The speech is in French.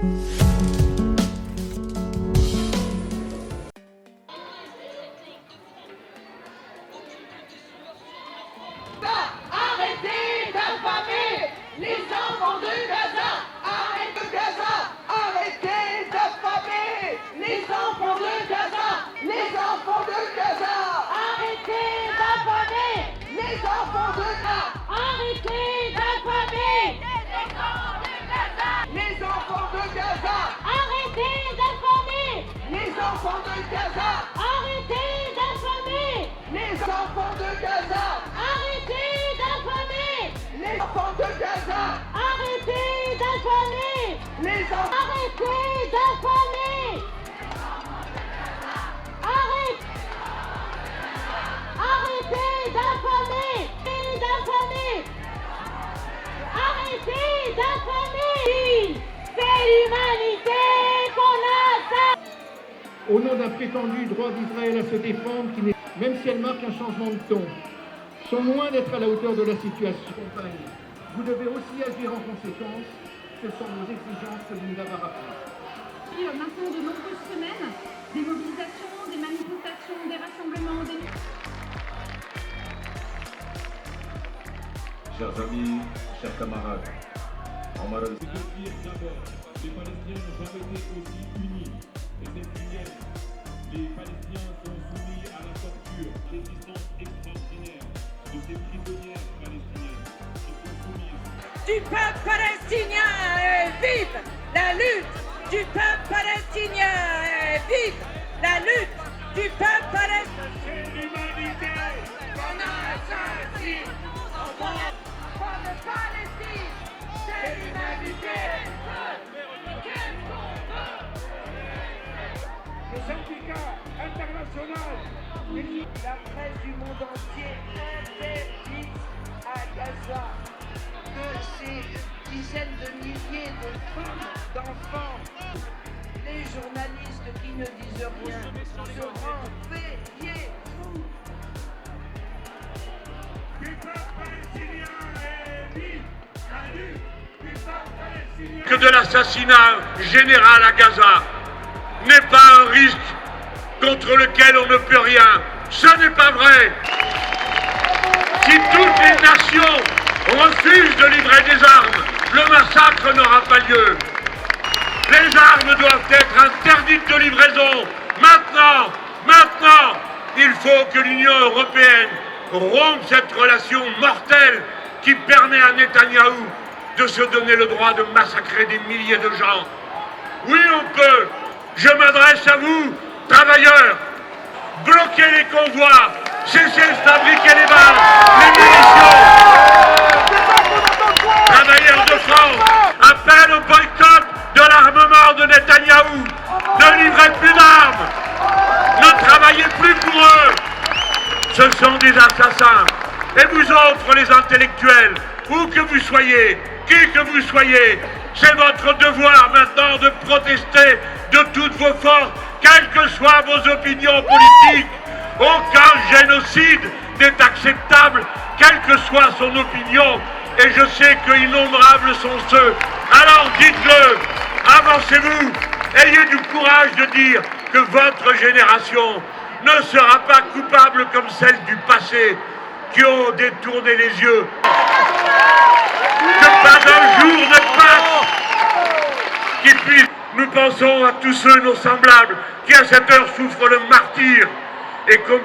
Arrêtez d'affamer les enfants de Gaza. Arrêtez de Gaza. Arrêtez d'affamer les enfants de Gaza. Les enfants de Gaza. Arrêtez d'affamer les enfants de Gaza. Arrêtez d'affamer les enfants de Gaza. Arrêtez d'affamer les enfants de Gaza. Arrêtez d'affamer les enfants de Gaza. Arrêtez d'affamer les enfants de Gaza. Arrêtez d'affamer les enfants. Arrêtez d'affamer. Arrêtez d'affamer. Arrêtez d'affamer. C'est l'humanité qu'on a ça. Au nom d'un prétendu droit d'Israël à se défendre, qui n'est, même si elle marque un changement de ton, sont loin d'être à la hauteur de la situation. Vous devez aussi agir en conséquence. Ce sont nos exigences que vous nous avez rappelées. Maintenant de nombreuses semaines, des mobilisations, des manifestations, des rassemblements, des... Chers amis, chers camarades, en Marrakech. C'est de dire d'abord, les Palestiniens n'ont jamais été aussi unis. Et cette union, les Palestiniens sont soumis à la torture, l'existence extraordinaire de ces prisonnières palestiniennes qui sont soumises. Du peuple palestinien, vive la lutte du peuple palestinien, vive la lutte du peuple palestinien. C'est l'humanité qu'on assassine. Pas de Palestine, c'est l'humanité. Le syndicat international, La presse du monde entier interdit à Gaza que ces dizaines de milliers de femmes, d'enfants, les journalistes qui ne disent rien seront payés. Que de l'assassinat général à Gaza n'est pas un risque contre lequel on ne peut rien. Ce n'est pas vrai. Si toutes les nations refusent de livrer des armes, le massacre n'aura pas lieu. Les armes doivent être interdites de livraison. Maintenant, il faut que l'Union européenne rompe cette relation mortelle qui permet à Netanyahou de se donner le droit de massacrer des milliers de gens. Oui, on peut. Je m'adresse à vous, travailleurs. Bloquez les convois. Cessez de fabriquer les balles, les munitions. Travailleurs de France, appellent au boycott de l'armement de Netanyahou. Ne livrez plus d'armes. Ne travaillez plus pour eux. Ce sont des assassins. Et vous autres, les intellectuels, où que vous soyez, qui que vous soyez, c'est votre devoir maintenant de protester de toutes vos forces, quelles que soient vos opinions politiques. Aucun génocide n'est acceptable, quelle que soit son opinion, et je sais que innombrables sont ceux. Alors dites-le, avancez-vous, ayez du courage de dire que votre génération ne sera pas coupable comme celle du passé, qui ont détourné les yeux. Que pas un jour ne passe qui puisse. Nous pensons à tous ceux, nos semblables, qui à cette heure souffrent le martyre et comme